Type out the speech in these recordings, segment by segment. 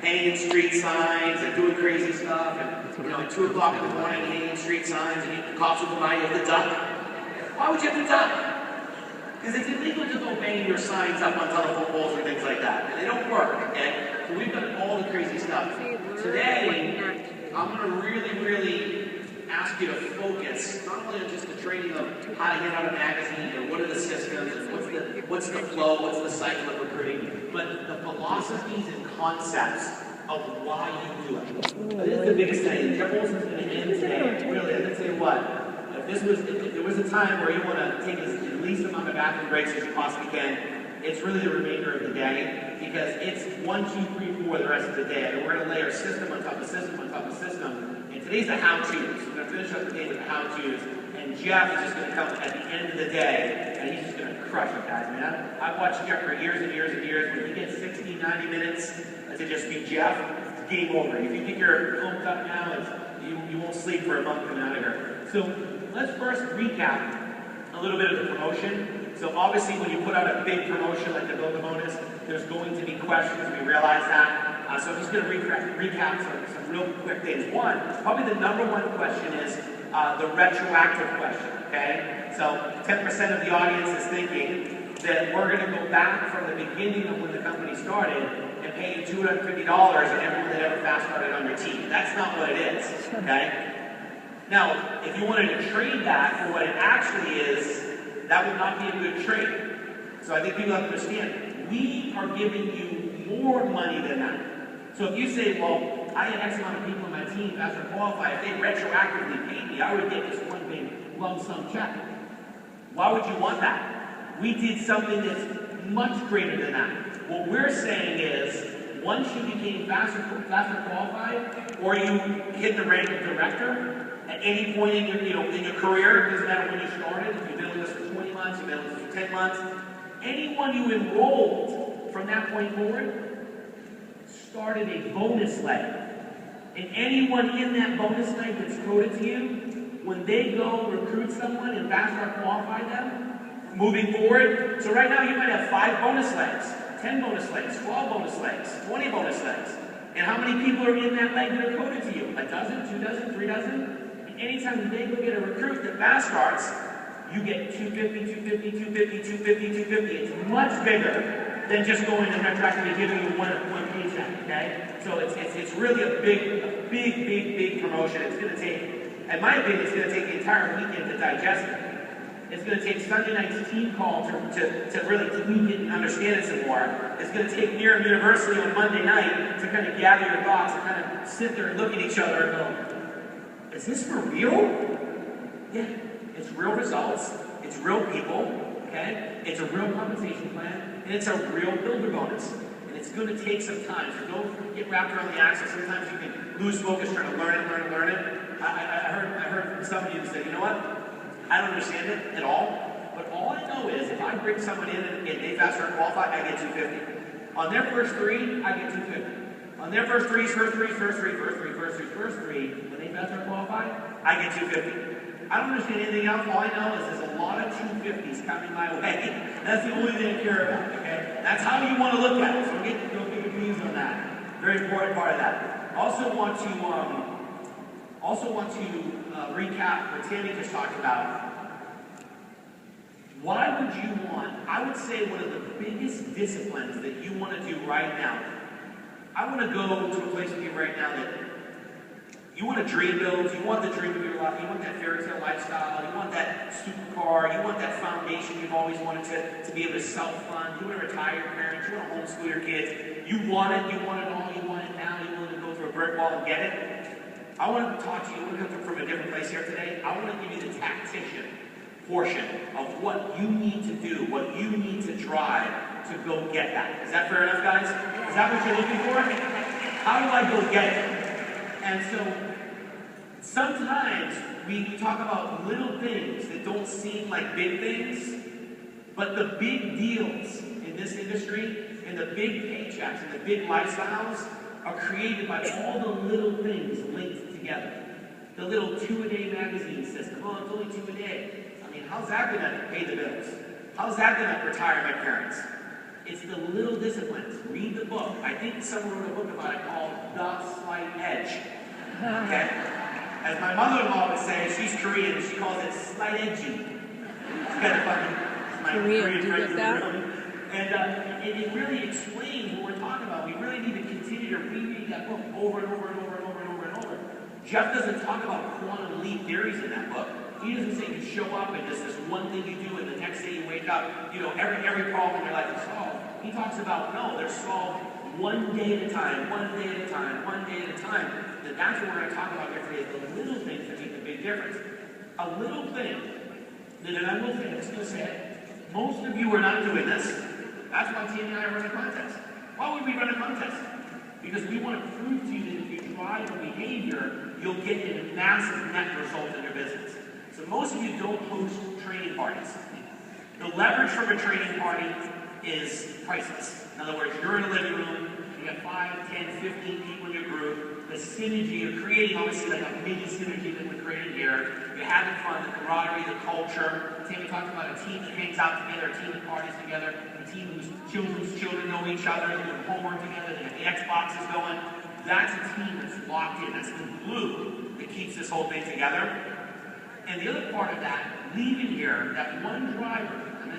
hanging street signs and doing crazy stuff, and you know, at 2 o'clock in the morning, hanging street signs, and the cops will come by, you have to duck. Why would you have to duck? Because it's illegal to go banging your signs up on telephone poles and things like that, and they don't work, okay? So we've done all the crazy stuff. Today, I'm going to really ask you to focus, not only on just the training of how to get out a magazine, or what are the systems, and what's the flow, what's the cycle of recruiting, but the philosophies and concepts of why you do it. This is the biggest thing. Jeffrey's going to end today. Really, I'm going to tell you what. If there was a time where you want to take as least amount of bathroom breaks as you possibly can, it's really the remainder of the day, because it's 1, 2, 3, 4 the rest of the day. And we're going to layer system on top of system on top of system. And today's the how-tos. We're going to finish up the day with the how-tos. And Jeff is just going to come at the end of the day, and he's just going to crush it, guys. Man, I've watched Jeff for years and years and years. When he gets 60, 90 minutes to just be Jeff, it's game over. If you think you're pumped up now, you won't sleep for a month coming out of here. So let's first recap a little bit of the promotion. So obviously when you put out a big promotion like the Build a Bonus, there's going to be questions. We realize that. So I'm just going to recap some real quick things. One, probably the number one question is the retroactive question, okay? So 10% of the audience is thinking that we're going to go back from the beginning of when the company started and pay you $250 and everyone that ever fast started on your team. That's not what it is, okay? Now, if you wanted to trade that for what it actually is, that would not be a good trade. So I think people have to understand, we are giving you more money than that. So if you say, well, I had X amount of people on my team after qualify, if they retroactively paid me, I would get this one big lump sum check. Why would you want that? We did something that's much greater than that. What we're saying is, once you became faster qualified, or you hit the rank of director, at any point in your career, it doesn't matter when you started, if you've been with us for 20 months, you've been with us for 10 months, anyone you enrolled from that point forward started a bonus leg. And anyone in that bonus leg that's coded to you, when they go recruit someone and fast qualify them, moving forward, so right now you might have 5 bonus legs, 10 bonus legs, 12 bonus legs, 20 bonus legs. And how many people are in that leg that are coded to you? A dozen, 2 dozen, 3 dozen? Anytime they go get a recruit that fast starts, you get 250, 250, 250, 250, 250. It's much bigger than just going and retroactively giving you one paycheck, okay? So it's really a big promotion. It's going to take, in my opinion, it's going to take the entire weekend to digest it. It's going to take Sunday night's team call to really tweak it and understand it some more. It's going to take Nerium University on Monday night to kind of gather your thoughts and kind of sit there and look at each other and go, is this for real? Yeah, it's real results, it's real people, okay? It's a real compensation plan, and it's a real builder bonus. And it's going to take some time, so don't get wrapped around the axle. Sometimes you can lose focus trying to learn it. I heard from some of you say, you know what? I don't understand it at all, but all I know is if I bring someone in and they fast start qualify, I get 250. On their first 3, I get 250. On their first three, when they fast start qualify, I get 250. I don't understand anything else. All I know is there's a lot of 250s coming my way. That's the only thing I care about, okay? That's how you want to look at it, so don't get confused on that. Very important part of that. Also want to recap what Tammy just talked about. Why would you want, I would say one of the biggest disciplines that you want to do right now, I want to go to a place with you right now that you want to dream build, you want the dream of your life, you want that fairy tale lifestyle, you want that supercar, you want that foundation you've always wanted to be able to self-fund, you want to retire your parents, you want to homeschool your kids, you want it all, you want it now, you want to go through a brick wall and get it. I want to talk to you, I want to come from a different place here today. I want to give you the tactician portion of what you need to do, what you need to drive to go get that. Is that fair enough, guys? Is that what you're looking for? How do I go get it? And so, sometimes we talk about little things that don't seem like big things, but the big deals in this industry, and the big paychecks, and the big lifestyles are created by all the little things linked together. The little 2-a-day magazine says, come on, it's only 2 a day. I mean, how's that going to pay the bills? How's that going to retire my parents? It's the little disciplines. Read the book. I think someone wrote a book about it called The Slight Edge. Okay? As my mother-in-law would say, she's Korean, and she calls it slight edgy. It's kind of funny. My Korean friends are really. And it really explains what we're talking about. We really need to continue to reread that book over and over and over and over and over and over. Jeff doesn't talk about quantum leap theories in that book. He doesn't say you show up and just this one thing you do and the next day you wake up, you know, every problem in your life is solved. He talks about, no, they're solved one day at a time, one day at a time, one day at a time. And that's what we're going to talk about here today, is the little things that make a big difference. A little thing, and I will say, I'm just going to say it, most of you are not doing this. That's why Tim and I run a contest. Why would we run a contest? Because we want to prove to you that if you drive the behavior, you'll get a massive net result in your business. So most of you don't host training parties. The leverage from a training party is priceless. In other words, you're in a living room, you got 5, 10, 15 people in your group, the synergy, you're creating obviously like a mini synergy that we created here. You're having fun, the camaraderie, the culture. Tammy talked about a team that hangs out together, a team that parties together, a team whose children know each other, they do homework together, they have the Xboxes going. That's a team that's locked in. That's the glue that keeps this whole thing together. And the other part of that, leaving here, that one driver, and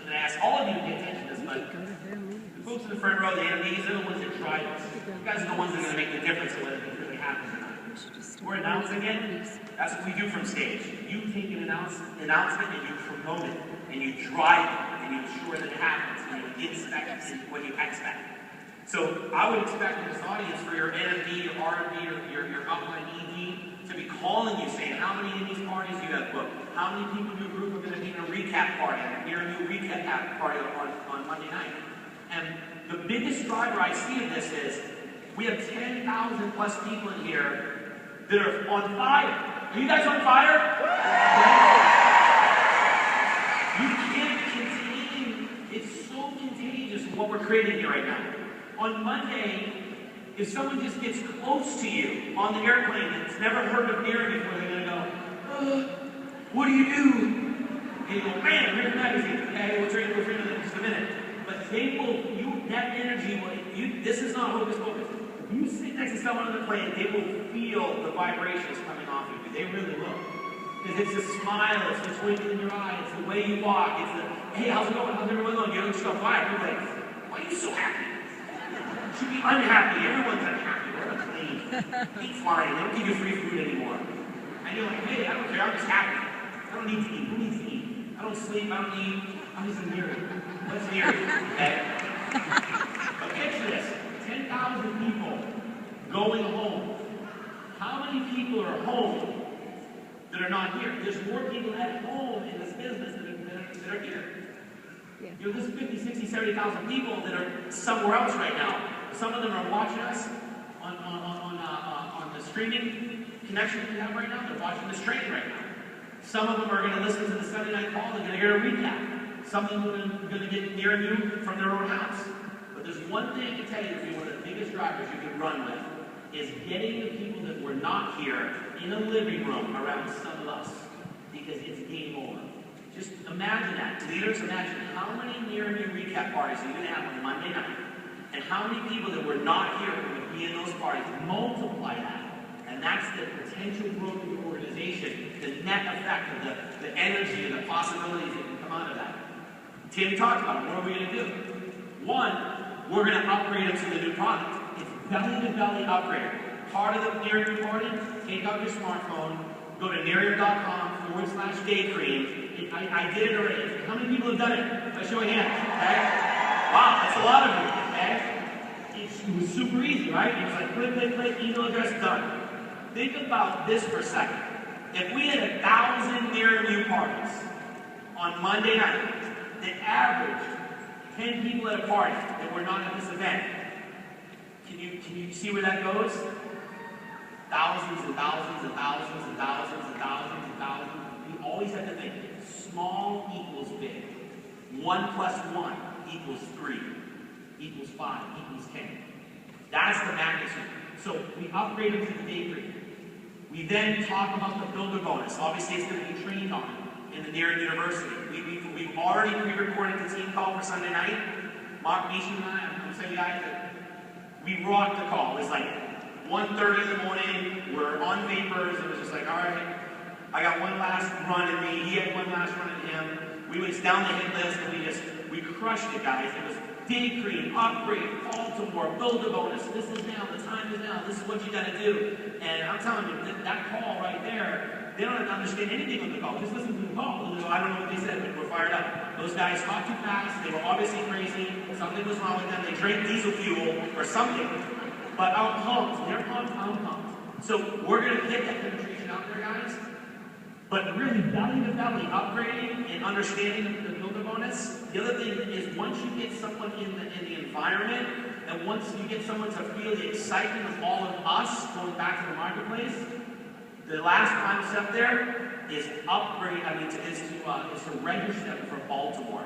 I ask all of you to pay attention to this, but the folks in the front row, the NMDs, they're the ones that drive us. You guys are the ones that are going to make the difference of whether it really happens or not. We're announcing it. That's what we do from stage. You take an announcement and you promote it, and you drive it, and you ensure that it happens, and you inspect what you expect. So I would expect in this audience for your NMD, your R&D, or your upline ED to be calling you saying, how many of these parties do you have booked? How many people in your group are going to be in a recap party, a new recap party on Monday night? And the biggest driver I see of this is we have 10,000 plus people in here that are on fire. Are you guys on fire? You can't contain, it's so contagious what we're creating here right now. On Monday, if someone just gets close to you on the airplane that's never heard of Nerium before, they're going to go, what do you do? And you go, man, here's a magazine. Okay, we'll train in just a minute. But they will, that energy, this is not hocus pocus. If you sit next to someone on the plane, they will feel the vibrations coming off of you. They really will. Because it's the smile, it's the twinkle in your eye, it's the way you walk, it's the, hey, how's it going? How's everyone going? You don't just go by. You're like, why are you so happy? You should be unhappy. Everyone's unhappy. We're on a plane. Eat flying. They don't give you free food anymore. And you're like, hey, I don't care. I'm just happy. I don't need to eat. Who needs to eat? I don't sleep. I don't eat. I'm just in Nerium. What's Nerium? Okay? But picture this. 10,000 people going home. How many people are home that are not here? There's more people at home in this business that are here. Yeah. You know, there's 50, 60, 70,000 people that are somewhere else right now. Some of them are watching us on the streaming connection we have right now. They're watching this training right now. Some of them are going to listen to the Sunday night call. They're going to hear a recap. Some of them are going to get near you from their own house. But there's one thing I can tell you that one of the biggest drivers you can run with is getting the people that were not here in a living room around some of us, because it's game over. Just imagine that. Leaders, imagine how many Nerium recap parties you're going to have on Monday night, and how many people that were not here would be in those parties. Multiply that. And that's the potential growth of your organization, the net effect of the energy and the possibilities that can come out of that. Tim talked about it. What are we going to do? One, we're going to upgrade it to the new product. It's belly-to-belly upgrade. Part of the Nerium party, take out your smartphone, go to nerium.com/daydream. I did it already. How many people have done it? By show of hands. Okay? Wow, that's a lot of you. Okay? It was super easy, right? It was like click, email address, done. Think about this for a second. If we had 1,000 Nerium parties on Monday night that averaged 10 people at a party that were not at this event, can you see where that goes? Thousands and thousands and thousands and thousands and thousands and thousands. You always have to think, small equals big. 1 + 1 = 3, = 5, = 10. That's the magnitude. So we upgrade them to the daydream. We then talk about the builder bonus. Obviously, it's going to be trained on in the Nerium University. We've already pre-recorded the team call for Sunday night. Mark Nation and I'm saying, guys, that we rocked the call. It's like 1:30 in the morning, we're on vapors, it was just like, all right, I got one last run in me, he had one last run in him. We went down the hit list and we crushed it, guys. It was day cream, upgrade, Baltimore, build a bonus. This is now, the time is now, this is what you gotta do. And I'm telling you, that call right there, they don't understand anything on the call. Just listen to the call. I don't know what they said, but we're fired up. Those guys talked too fast, they were obviously crazy, something was wrong with them, they drank diesel fuel or something. But I'm pumped, they're pumped, I'm pumped. So we're gonna get that penetration out there, guys. But really, belly to belly, upgrading and understanding the builder bonus. The other thing is once you get someone in the environment, and once you get someone to feel the excitement of all of us going back to the marketplace, the last concept there is upgrade. I mean, is to register them for Baltimore.